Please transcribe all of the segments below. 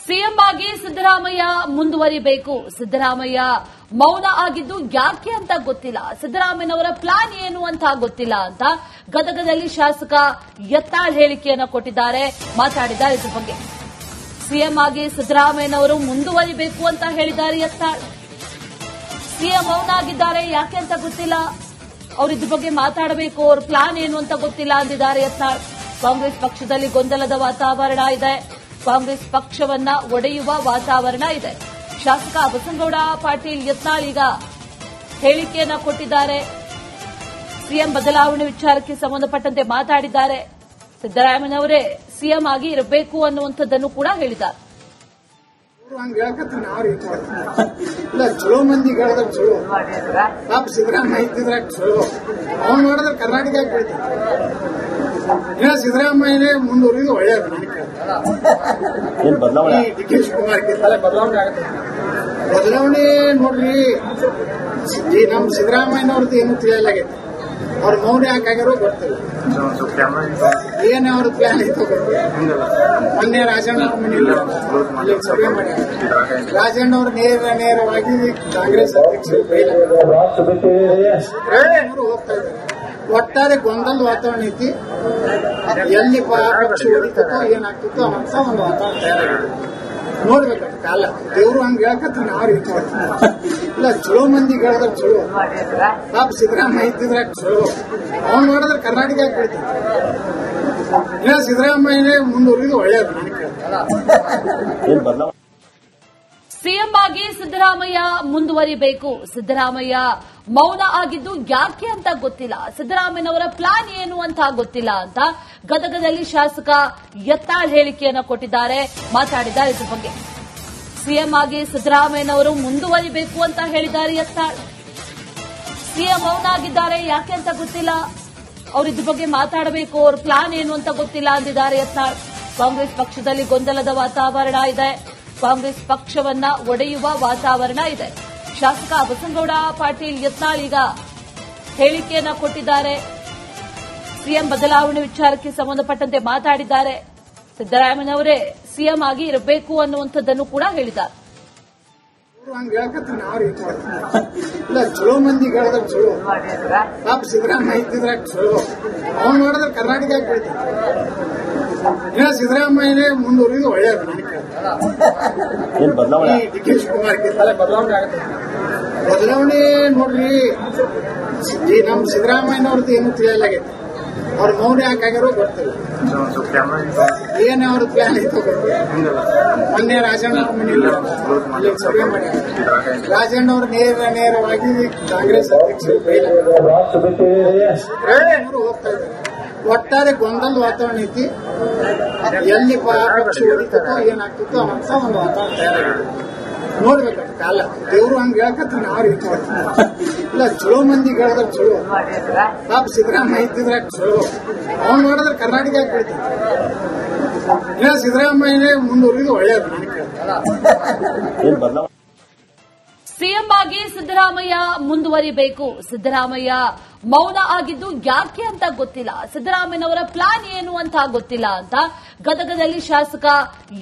CM ಆಗಿ ಸಿದ್ದರಾಮಯ್ಯ ಮುಂದುವರಿಬೇಕು. ಸಿದ್ದರಾಮಯ್ಯ ಮೌನ ಆಗಿದ್ದು ಯಾಕೆ ಅಂತ ಗೊತ್ತಿಲ್ಲ. ಸಿದ್ದರಾಮಯ್ಯನವರ ಪ್ಲಾನ್ ಏನು ಅಂತ ಗೊತ್ತಿಲ್ಲ ಅಂತ ಗದಗದಲ್ಲಿ ಶಾಸಕ ಯತ್ನಾಳ್ ಹೇಳಿಕೆಯನ್ನು ಕೊಟ್ಟಿದ್ದಾರೆ, ಮಾತಾಡಿದ್ದಾರೆ. ಇದ್ರ ಬಗ್ಗೆ ಸಿಎಂ ಆಗಿ ಸಿದ್ದರಾಮಯ್ಯನವರು ಮುಂದುವರಿಬೇಕು ಅಂತ ಹೇಳಿದ್ದಾರೆ ಯತ್ನಾಳ್. ಸಿಎಂ ಮೌನ ಆಗಿದ್ದಾರೆ, ಯಾಕೆ ಅಂತ ಗೊತ್ತಿಲ್ಲ. ಅವರು ಇದ್ರ ಬಗ್ಗೆ ಮಾತಾಡಬೇಕು, ಅವ್ರ ಪ್ಲಾನ್ ಏನು ಅಂತ ಗೊತ್ತಿಲ್ಲ ಅಂದಿದ್ದಾರೆ ಯತ್ನಾಳ್. ಕಾಂಗ್ರೆಸ್ ಪಕ್ಷದಲ್ಲಿ ಗೊಂದಲದ ವಾತಾವರಣ ಇದೆ, ಕಾಂಗ್ರೆಸ್ ಪಕ್ಷವನ್ನ ಒಡೆಯುವ ವಾತಾವರಣ ಇದೆ. ಶಾಸಕ ಬಸನಗೌಡ ಪಾಟೀಲ್ ಯತ್ನಾಳ್ ಈಗ ಹೇಳಿಕೆಯನ್ನ ಕೊಟ್ಟಿದ್ದಾರೆ. ಸಿಎಂ ಬದಲಾವಣೆ ವಿಚಾರಕ್ಕೆ ಸಂಬಂಧಪಟ್ಟಂತೆ ಮಾತಾಡಿದ್ದಾರೆ. ಸಿದ್ದರಾಮಯ್ಯನವರೇ ಸಿಎಂ ಆಗಿ ಇರಬೇಕು ಅನ್ನುವಂಥದ್ದನ್ನು ಕೂಡ ಹೇಳಿದ್ದಾರೆ. ಇಲ್ಲ, ಚಲೋ ಮಂದಿ ಹೇಳಿದ್ರೆ ಚಲೋ, ಪಾಪ ಸಿದ್ದರಾಮಯ್ಯ ಇದ್ದಿದ್ರೆ ಚಲೋ. ಅವ್ನು ನೋಡಿದ್ರೆ ಕರ್ನಾಟಕ ಇನ್ನ ಸಿದ್ದರಾಮಯ್ಯನೇ ಮುಂದುವರಿದು ಒಳ್ಳೆಯದು. ಡಿ ಕೆ ಶಿವಕುಮಾರ್ ಬದಲಾವಣೆ ಆಗುತ್ತೆ. ಬದಲಾವಣೆ ನೋಡ್ರಿ, ನಮ್ ಸಿದ್ದರಾಮಯ್ಯನವ್ರದ್ದು ಏನು ತಿಳಿಯಲಾಗೈತೆ. ಅವ್ರ ಮೌನ ಯಾಕಾಗಿರೋ ಗೊತ್ತಿಲ್ಲ. ಏನ್ ಅವ್ರ ಪ್ಲಾನ್ ಐತೋ ಗೊತ್ತಿಲ್ಲ. ಮೊನ್ನೆ ರಾಜಣ್ಣ ಅವ್ರ ಮನೆಯಲ್ಲಿ ಅಲ್ಲಿ ಸಭೆ ಮಾಡಿ ರಾಜಣ್ಣ ಅವರು ನೇರವಾಗಿ ಕಾಂಗ್ರೆಸ್ ಅಧ್ಯಕ್ಷರು ಹೋಗ್ತಾ ಇದ್ದಾರೆ. ಒಟ್ಟಾರೆ ಗೊಂದಲದ ವಾತಾವರಣ ಐತಿ. ಎಲ್ಲಿ ಪಕ್ಷ ಹೊಡಿತೋ ಏನಾಗ್ತಿತ್ತೋ ಅಂತ ಒಂದು ವಾತಾವರಣ ತಯಾರಾಗಿದೆ. ನೋಡ್ಬೇಕು ಕಾಲ. ದೇವ್ರು ಹಂಗ ಹೇಳಕತ್ತ ನಾವು ರೀತಿ ಇಲ್ಲ, ಚಲೋ ಮಂದಿ ಹೇಳಿದ್ರೆ ಚಲೋ, ಪಾಪ ಸಿದ್ದರಾಮಯ್ಯ ಇದ್ದಿದ್ರೆ ಚಲೋ. ಅವ್ನು ನೋಡಿದ್ರೆ ಕರ್ನಾಟಕ ಇನ್ನ ಸಿದ್ದರಾಮಯ್ಯನೇ ಮುಂದುವರಿದು ಒಳ್ಳೆಯದು. ಸಿಎಂ ಆಗಿ ಸಿದ್ದರಾಮಯ್ಯ ಮುಂದುವರಿಬೇಕು. ಸಿದ್ದರಾಮಯ್ಯ ಮೌನ ಆಗಿದ್ದು ಯಾಕೆ ಅಂತ ಗೊತ್ತಿಲ್ಲ. ಸಿದ್ದರಾಮಯ್ಯನವರ ಪ್ಲಾನ್ ಏನು ಅಂತ ಗೊತ್ತಿಲ್ಲ ಅಂತ ಗದಗದಲ್ಲಿ ಶಾಸಕ ಯತ್ನಾಳ್ ಹೇಳಿಕೆಯನ್ನು ಕೊಟ್ಟಿದ್ದಾರೆ, ಮಾತಾಡಿದ್ದಾರೆ. ಇದ್ರ ಬಗ್ಗೆ ಸಿಎಂ ಆಗಿ ಸಿದ್ದರಾಮಯ್ಯನವರು ಮುಂದುವರಿಬೇಕು ಅಂತ ಹೇಳಿದ್ದಾರೆ ಯತ್ನಾಳ್. ಸಿಎಂ ಮೌನ ಆಗಿದ್ದಾರೆ, ಯಾಕೆ ಅಂತ ಗೊತ್ತಿಲ್ಲ. ಅವರು ಇದ್ರ ಬಗ್ಗೆ ಮಾತಾಡಬೇಕು, ಅವ್ರ ಪ್ಲಾನ್ ಏನು ಅಂತ ಗೊತ್ತಿಲ್ಲ ಅಂದಿದ್ದಾರೆ ಯತ್ನಾಳ್. ಕಾಂಗ್ರೆಸ್ ಪಕ್ಷದಲ್ಲಿ ಗೊಂದಲದ ವಾತಾವರಣ ಇದೆ, ಕಾಂಗ್ರೆಸ್ ಪಕ್ಷವನ್ನ ಒಡೆಯುವ ವಾತಾವರಣ ಇದೆ. ಶಾಸಕ ಬಸನಗೌಡ ಪಾಟೀಲ್ ಯತ್ನಾಳ್ ಈಗ ಹೇಳಿಕೆಯನ್ನ ಕೊಟ್ಟಿದ್ದಾರೆ. ಸಿಎಂ ಬದಲಾವಣೆ ವಿಚಾರಕ್ಕೆ ಸಂಬಂಧಪಟ್ಟಂತೆ ಮಾತಾಡಿದ್ದಾರೆ. ಸಿದ್ದರಾಮಯ್ಯನವರೇ ಸಿಎಂ ಆಗಿ ಇರಬೇಕು ಅನ್ನುವಂಥದ್ದನ್ನು ಕೂಡ ಹೇಳಿದ್ದಾರೆ. ಇಲ್ಲ, ಚಲೋ ಮಂದಿ ಹೇಳಿದ್ರೆ ಚಲೋ, ಪಾಪ ಸಿದ್ದರಾಮಯ್ಯ ಇದ್ದಿದ್ರೆ ಚಲೋ. ಅವ್ನು ನೋಡಿದ್ರೆ ಕರ್ನಾಟಕ ಇನ್ನ ಸಿದ್ದರಾಮಯ್ಯನೇ ಮುಂದುವರಿದು ಒಳ್ಳೆಯದು. ಡಿ ಕೆ ಶಿವಕುಮಾರ್ ಬದಲಾವಣೆ ಆಗುತ್ತೆ. ಬದಲಾವಣೆ ನೋಡ್ರಿ, ನಮ್ ಸಿದ್ದರಾಮಯ್ಯನವ್ರದ್ದು ಏನು ತಿಳಿಯಲಾಗೈತೆ. ಅವ್ರ ಮೌನ ಯಾಕಾಗಿರೋ ಗೊತ್ತಿಲ್ಲ. ಏನ್ ಅವ್ರ ಪ್ಲಾನ್ ಐತೋ ಗೊತ್ತಿಲ್ಲ. ಮೊನ್ನೆ ರಾಜಣ್ಣ ಅವ್ರ ಮನೆಯಲ್ಲಿ ಅಲ್ಲಿ ಸಭೆ ಮಾಡಿ ರಾಜಣ್ಣ ಅವರು ನೇರವಾಗಿ ಕಾಂಗ್ರೆಸ್ ಅಧ್ಯಕ್ಷರು ಹೋಗ್ತಾ ಇದ್ದಾರೆ. ಒಟ್ಟಾರೆ ಗೊಂದಲದ ವಾತಾವರಣ ಐತಿ. ಎಲ್ಲಿ ಪಕ್ಷ ಹೊಡಿತೋ ಏನಾಗ್ತಿತ್ತೋ ಅಂತ ಒಂದು ವಾತಾವರಣ ತಯಾರಾಗಿದೆ. ನೋಡ್ಬೇಕು ಕಾಲ. ದೇವ್ರು ಹಂಗ ಹೇಳಕತ್ತ ನಾವು ರೀತಿ ಇಲ್ಲ, ಚಲೋ ಮಂದಿ ಹೇಳಿದ್ರೆ ಚಲೋ, ಪಾಪ ಸಿದ್ದರಾಮಯ್ಯ ಇದ್ದಿದ್ರೆ ಚಲೋ. ಅವ್ನು ನೋಡಿದ್ರೆ ಕರ್ನಾಟಕ ಇನ್ನ ಸಿದ್ದರಾಮಯ್ಯನೇ ಮುಂದುವರಿದು ಒಳ್ಳೆಯದು. ಸಿಎಂ ಆಗಿ ಸಿದ್ದರಾಮಯ್ಯ ಮುಂದುವರಿಬೇಕು. ಸಿದ್ದರಾಮಯ್ಯ ಮೌನ ಆಗಿದ್ದು ಯಾಕೆ ಅಂತ ಗೊತ್ತಿಲ್ಲ. ಸಿದ್ದರಾಮಯ್ಯನವರ ಪ್ಲಾನ್ ಏನು ಅಂತ ಗೊತ್ತಿಲ್ಲ ಅಂತ ಗದಗದಲ್ಲಿ ಶಾಸಕ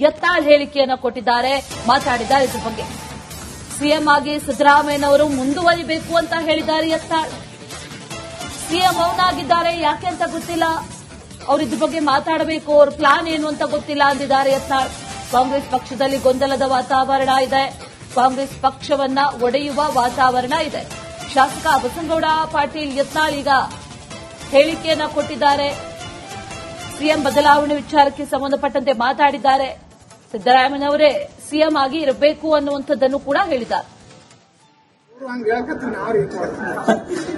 ಯತ್ನಾಳ್ ಹೇಳಿಕೆಯನ್ನು ಕೊಟ್ಟಿದ್ದಾರೆ, ಮಾತಾಡಿದ್ದಾರೆ. ಇದ್ರ ಬಗ್ಗೆ ಸಿಎಂ ಆಗಿ ಸಿದ್ದರಾಮಯ್ಯನವರು ಮುಂದುವರಿಬೇಕು ಅಂತ ಹೇಳಿದ್ದಾರೆ ಯತ್ನಾಳ್. ಸಿಎಂ ಮೌನ ಆಗಿದ್ದಾರೆ, ಯಾಕೆ ಅಂತ ಗೊತ್ತಿಲ್ಲ. ಅವರು ಇದ್ರ ಬಗ್ಗೆ ಮಾತಾಡಬೇಕು, ಅವ್ರ ಪ್ಲಾನ್ ಏನು ಅಂತ ಗೊತ್ತಿಲ್ಲ ಅಂದಿದ್ದಾರೆ ಯತ್ನಾಳ್. ಕಾಂಗ್ರೆಸ್ ಪಕ್ಷದಲ್ಲಿ ಗೊಂದಲದ ವಾತಾವರಣ ಇದೆ, ಕಾಂಗ್ರೆಸ್ ಪಕ್ಷವನ್ನ ಒಡೆಯುವ ವಾತಾವರಣ ಇದೆ. ಶಾಸಕ ಬಸನಗೌಡ ಪಾಟೀಲ್ ಯತ್ನಾಳ್ ಈಗ ಹೇಳಿಕೆಯನ್ನ ಕೊಟ್ಟಿದ್ದಾರೆ. ಸಿಎಂ ಬದಲಾವಣೆ ವಿಚಾರಕ್ಕೆ ಸಂಬಂಧಪಟ್ಟಂತೆ ಮಾತಾಡಿದ್ದಾರೆ. ಸಿದ್ದರಾಮಯ್ಯನವರೇ ಸಿಎಂ ಆಗಿ ಇರಬೇಕು ಅನ್ನುವಂಥದ್ದನ್ನು ಕೂಡ ಹೇಳಿದ್ದಾರೆ.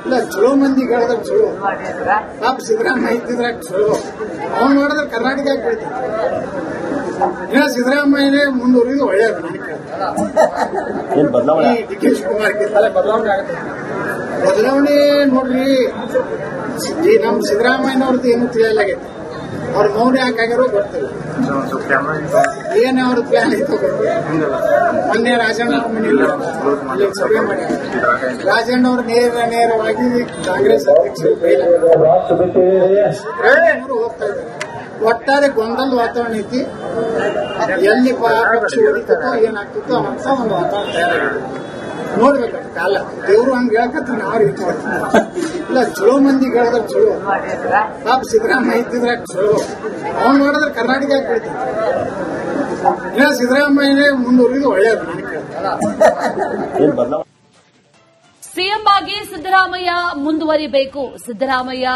ಇಲ್ಲ, ಚಲೋ ಮಂದಿ ಹೇಳಿದ್ರೆ ಚಲೋ, ಪಾಪ ಸಿದ್ದರಾಮಯ್ಯ ಇದ್ದಿದ್ರೆ ಚಲೋ. ಅವ್ನು ನೋಡಿದ್ರೆ ಕರ್ನಾಟಕ ಇನ್ನ ಸಿದ್ದರಾಮಯ್ಯನೇ ಮುಂದುವರಿದು ಒಳ್ಳೆಯದು. ಡಿ ಕೆ ಶಿವಕುಮಾರ್ ಬದಲಾವಣೆ ಆಗುತ್ತೆ. ಬದಲಾವಣೆ ನೋಡ್ರಿ, ನಮ್ ಸಿದ್ದರಾಮಯ್ಯನವ್ರದ್ದು ಏನು ತಿಳಿಯಲಾಗೈತೆ. ಅವ್ರ ಮೌನ ಯಾಕಾಗಿರೋ ಗೊತ್ತಿಲ್ಲ. ಏನ್ ಅವ್ರ ಪ್ಲಾನ್ ಐತೋ ಗೊತ್ತಿಲ್ಲ. ಮೊನ್ನೆ ರಾಜಣ್ಣ ಅವ್ರ ಮನೆಯಲ್ಲಿ ಅಲ್ಲಿ ಸಭೆ ಮಾಡಿ ರಾಜಣ್ಣ ಅವರು ನೇರವಾಗಿ ಕಾಂಗ್ರೆಸ್ ಅಧ್ಯಕ್ಷರು ಹೋಗ್ತಾ ಇದ್ದಾರೆ. ಒಟ್ಟಾರೆ ಗೊಂದಲದ ವಾತಾವರಣ ಐತಿ. ಎಲ್ಲಿ ಪಕ್ಷ ಉಳಿತೋ ಏನಾಗ್ತಿತ್ತೋ ಅಂತ ಒಂದು ವಾತಾವರಣ ತಯಾರಾಗಿದೆ. ನೋಡ್ಬೇಕು ಕಾಲ ದೇವ್ರು ಹಂಗ ಹೇಳ್ಕತ್ರ ನಾವು ರೀತಿ ಇಲ್ಲ ಚಲೋ ಮಂದಿ ಹೇಳಿದ್ರೆ ಚಲೋ ಪಾಪ ಸಿದ್ದರಾಮಯ್ಯ ಇದ್ದಿದ್ರೆ ಚಲೋ ಅವ್ನು ಮಾಡಿದ್ರೆ ಕರ್ನಾಟಕ ಬೆಳಿತಾರೆ. ಇಲ್ಲ ಸಿದ್ದರಾಮಯ್ಯನೇ ಮುಂದುವರಿದು ಒಳ್ಳೇದು ನನಗೆ. ಸಿಎಂ ಆಗಿ ಸಿದ್ದರಾಮಯ್ಯ ಮುಂದುವರಿಬೇಕು. ಸಿದ್ದರಾಮಯ್ಯ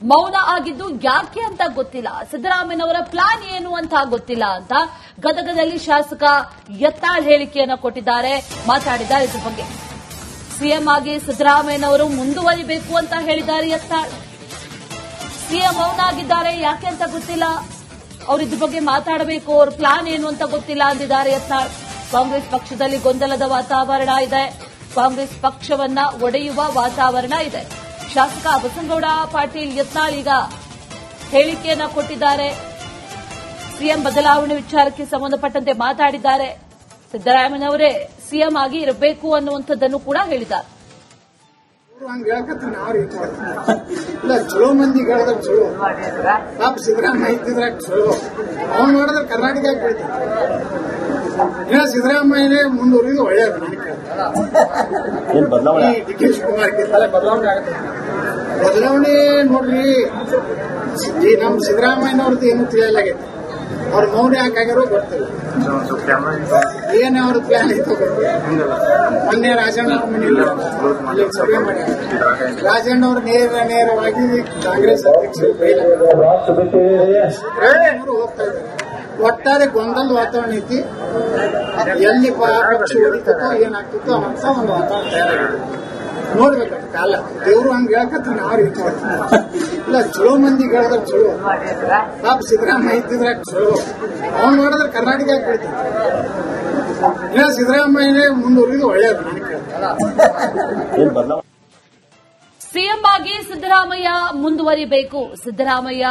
ಮೌನ ಆಗಿದ್ದು ಯಾಕೆ ಅಂತ ಗೊತ್ತಿಲ್ಲ. ಸಿದ್ದರಾಮಯ್ಯನವರ ಪ್ಲಾನ್ ಏನು ಅಂತ ಗೊತ್ತಿಲ್ಲ ಅಂತ ಗದಗದಲ್ಲಿ ಶಾಸಕ ಯತ್ನಾಳ್ ಹೇಳಿಕೆಯನ್ನು ಕೊಟ್ಟಿದ್ದಾರೆ, ಮಾತಾಡಿದ್ದಾರೆ. ಇದ್ರ ಬಗ್ಗೆ ಸಿಎಂ ಆಗಿ ಸಿದ್ದರಾಮಯ್ಯನವರು ಮುಂದುವರಿಬೇಕು ಅಂತ ಹೇಳಿದ್ದಾರೆ ಯತ್ನಾಳ್. ಸಿಎಂ ಮೌನ ಆಗಿದ್ದಾರೆ ಯಾಕೆ ಅಂತ ಗೊತ್ತಿಲ್ಲ, ಅವ್ರ ಇದ್ರ ಬಗ್ಗೆ ಮಾತಾಡಬೇಕು, ಅವ್ರ ಪ್ಲಾನ್ ಏನು ಅಂತ ಗೊತ್ತಿಲ್ಲ ಅಂದಿದ್ದಾರೆ ಯತ್ನಾಳ್. ಕಾಂಗ್ರೆಸ್ ಪಕ್ಷದಲ್ಲಿ ಗೊಂದಲದ ವಾತಾವರಣ ಇದೆ, ಕಾಂಗ್ರೆಸ್ ಪಕ್ಷವನ್ನ ಒಡೆಯುವ ವಾತಾವರಣ ಇದೆ. ಶಾಸಕ ಬಸನಗೌಡ ಪಾಟೀಲ್ ಯತ್ನಾಳ್ ಈಗ ಹೇಳಿಕೆಯನ್ನ ಕೊಟ್ಟಿದ್ದಾರೆ. ಸಿಎಂ ಬದಲಾವಣೆ ವಿಚಾರಕ್ಕೆ ಸಂಬಂಧಪಟ್ಟಂತೆ ಮಾತಾಡಿದ್ದಾರೆ. ಸಿದ್ದರಾಮಯ್ಯನವರೇ ಸಿಎಂ ಆಗಿ ಇರಬೇಕು ಅನ್ನುವಂಥದ್ದನ್ನು ಕೂಡ ಹೇಳಿದ್ದಾರೆ. ಹಂಗ ಹೇಳ್ಕತ್ರ ನಾವು ರೀತಿ ಇಲ್ಲ ಚಲೋ ಮಂದಿ ಹೇಳಿದ್ರೆ ಚಲೋ ಪಾಪ ಸಿದ್ದರಾಮಯ್ಯ ಇದ್ದಿದ್ರೆ ಚಲೋ ಅವ್ನು ಮಾಡಿದ್ರೆ ಕರ್ನಾಟಕ ಬೆಳಿತಾರೆ. ಇಲ್ಲ ಸಿದ್ದರಾಮಯ್ಯನೇ ಮುಂದುವರಿದು ಒಳ್ಳೇದು ನನಗೆ. ಡಿ ಕೆ ಶಿವಕುಮಾರ್ ಬದಲಾವಣೆ ಆಗುತ್ತೆ. ಬದಲಾವಣೆ ನೋಡ್ರಿ, ನಮ್ ಸಿದ್ದರಾಮಯ್ಯನವ್ರದ್ದು ಏನು ತಿಳಿಯಲಾಗೈತೆ. ಅವ್ರ ಮೌನ ಯಾಕಾಗಿರೋ ಗೊತ್ತಿಲ್ಲ, ಏನ್ ಅವ್ರ ಪ್ಲಾನ್ ಐತೋ ಗೊತ್ತಿಲ್ಲ. ಮೊನ್ನೆ ರಾಜಣ್ಣ ಮನೆಯಲ್ಲಿ ಸಭೆ ಮಾಡಿ ರಾಜಣ್ಣ ಅವರು ನೇರವಾಗಿ ಕಾಂಗ್ರೆಸ್ ಅಧ್ಯಕ್ಷರು ಹೋಗ್ತಾ ಇದ್ದಾರೆ. ಒಟ್ಟಾರೆ ಗೊಂದಲದ ವಾತಾವರಣ ಐತಿ. ಎಲ್ಲಿ ಪಕ್ಷ ಉಳಿತೋ ಏನಾಗ್ತಿತ್ತೋ ಅಂತ ಒಂದು ವಾತಾವರಣ ತಯಾರಾಗಿದೆ. ನೋಡ್ಬೇಕು ಕಾಲ ದೇವ್ರು ಹಂಗ ಹೇಳ್ಕತ್ರ ನಾವು ರೀತಿ ಇಲ್ಲ ಚಲೋ ಮಂದಿ ಹೇಳಿದ್ರೆ ಚಲೋ ಪಾಪ ಸಿದ್ದರಾಮಯ್ಯ ಇದ್ದಿದ್ರೆ ಚಲೋ ಅವ್ನು ಮಾಡಿದ್ರೆ ಕರ್ನಾಟಕ ಬೆಳಿತಾರೆ. ಇಲ್ಲ ಸಿದ್ದರಾಮಯ್ಯನೇ ಮುಂದುವರಿದು ಒಳ್ಳೇದು ನನಗೆ. ಸಿಎಂ ಆಗಿ ಸಿದ್ದರಾಮಯ್ಯ ಮುಂದುವರಿಬೇಕು. ಸಿದ್ದರಾಮಯ್ಯ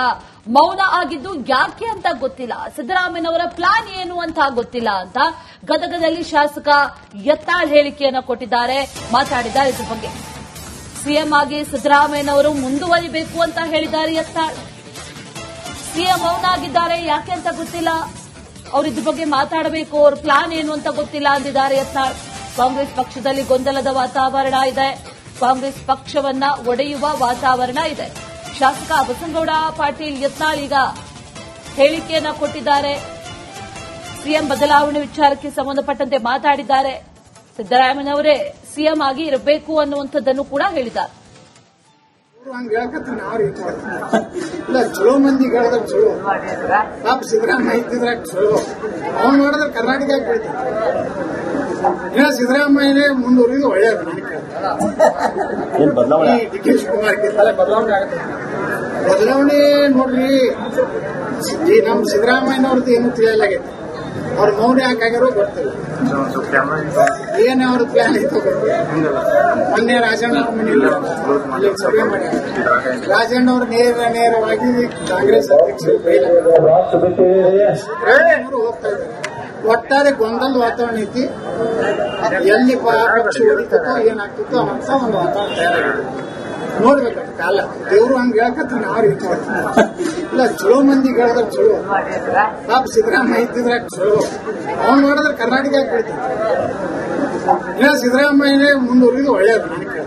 ಮೌನ ಆಗಿದ್ದು ಯಾಕೆ ಅಂತ ಗೊತ್ತಿಲ್ಲ, ಸಿದ್ದರಾಮಯ್ಯನವರ ಪ್ಲಾನ್ ಏನು ಅಂತ ಗೊತ್ತಿಲ್ಲ ಅಂತ ಗದಗದಲ್ಲಿ ಶಾಸಕ ಯತ್ನಾಳ್ ಹೇಳಿಕೆಯನ್ನು ಕೊಟ್ಟಿದ್ದಾರೆ, ಮಾತಾಡಿದ್ದಾರೆ. ಇದ್ರ ಬಗ್ಗೆ ಸಿಎಂ ಆಗಿ ಸಿದ್ದರಾಮಯ್ಯನವರು ಮುಂದುವರಿಬೇಕು ಅಂತ ಹೇಳಿದ್ದಾರೆ ಯತ್ನಾಳ್. ಸಿಎಂ ಮೌನ ಆಗಿದ್ದಾರೆ ಯಾಕೆ ಅಂತ ಗೊತ್ತಿಲ್ಲ, ಅವ್ರ ಇದ್ರ ಬಗ್ಗೆ ಮಾತಾಡಬೇಕು, ಅವ್ರ ಪ್ಲಾನ್ ಏನು ಅಂತ ಗೊತ್ತಿಲ್ಲ ಅಂದಿದ್ದಾರೆ ಯತ್ನಾಳ್. ಕಾಂಗ್ರೆಸ್ ಪಕ್ಷದಲ್ಲಿ ಗೊಂದಲದ ವಾತಾವರಣ ಇದೆ, ಕಾಂಗ್ರೆಸ್ ಪಕ್ಷವನ್ನ ಒಡೆಯುವ ವಾತಾವರಣ ಇದೆ. ಶಾಸಕ ಬಸನಗೌಡ ಪಾಟೀಲ್ ಯತ್ನಾಳ್ ಈಗ ಹೇಳಿಕೆಯನ್ನ ಕೊಟ್ಟಿದ್ದಾರೆ. ಸಿಎಂ ಬದಲಾವಣೆ ವಿಚಾರಕ್ಕೆ ಸಂಬಂಧಪಟ್ಟಂತೆ ಮಾತಾಡಿದ್ದಾರೆ. ಸಿದ್ದರಾಮಯ್ಯನವರೇ ಸಿಎಂ ಆಗಿ ಇರಬೇಕು ಅನ್ನುವಂಥದ್ದನ್ನು ಕೂಡ ಹೇಳಿದ್ದಾರೆ. ಹಂಗ ಹೇಳ್ಕತ್ರ ನಾವು ರೀತಿ ಇಲ್ಲ ಚಲೋ ಮಂದಿ ಹೇಳಿದ್ರೆ ಚಲೋ ಪಾಪ ಸಿದ್ದರಾಮಯ್ಯ ಇದ್ದಿದ್ರೆ ಚಲೋ ಅವ್ನು ಮಾಡಿದ್ರೆ ಕರ್ನಾಟಕ ಬೆಳಿತಾರೆ. ಇಲ್ಲ ಸಿದ್ದರಾಮಯ್ಯನೇ ಮುಂದುವರಿದು ಒಳ್ಳೇದು ನನಗೆ. ಡಿ ಕೆ ಶಿವಕುಮಾರ್ ಬದಲಾವಣೆ ಆಗುತ್ತೆ. ಬದಲಾವಣೆ ನೋಡ್ರಿ, ನಮ್ ಸಿದ್ದರಾಮಯ್ಯನವ್ರದ್ದು ಏನು ತಿಳಿಯಲಾಗೈತೆ. ಅವ್ರ ಮೌನ ಯಾಕಾಗಿರೋ ಗೊತ್ತಿಲ್ಲ, ಏನ್ ಅವ್ರ ಪ್ಲಾನ್ ಐತೋ ಗೊತ್ತಿಲ್ಲ. ಮೊನ್ನೆ ರಾಜಣ್ಣ ಮನೆಯಲ್ಲಿ ಸಭೆ ಮಾಡಿ ರಾಜಣ್ಣ ಅವರು ನೇರವಾಗಿ ಕಾಂಗ್ರೆಸ್ ಅಧ್ಯಕ್ಷರು ಹೋಗ್ತಾ ಇದ್ದಾರೆ. ಒಟ್ಟಾರೆ ಗೊಂದಲದ ವಾತಾವರಣ ಐತಿ. ಎಲ್ಲಿ ಪಕ್ಷ ಉಳಿತೋ ಏನಾಗ್ತಿತ್ತೋ ಅಂತ ಒಂದು ವಾತಾವರಣ ತಯಾರಾಗಿದೆ. ನೋಡ್ಬೇಕು ಕಾಲ ದೇವ್ರು ಹಂಗ ಹೇಳ್ಕತ್ರ ನಾವು ರೀತಿ ಇಲ್ಲ ಚಲೋ ಮಂದಿ ಹೇಳಿದ್ರೆ ಚಲೋ ಪಾಪ ಸಿದ್ದರಾಮಯ್ಯ ಇದ್ದಿದ್ರೆ ಚಲೋ ಅವ್ನು ಮಾಡಿದ್ರೆ ಕರ್ನಾಟಕ ಬೆಳಿತಾರೆ. ಇಲ್ಲ ಸಿದ್ದರಾಮಯ್ಯನೇ ಮುಂದುವರಿದು ಒಳ್ಳೇದು ನನಗೆ.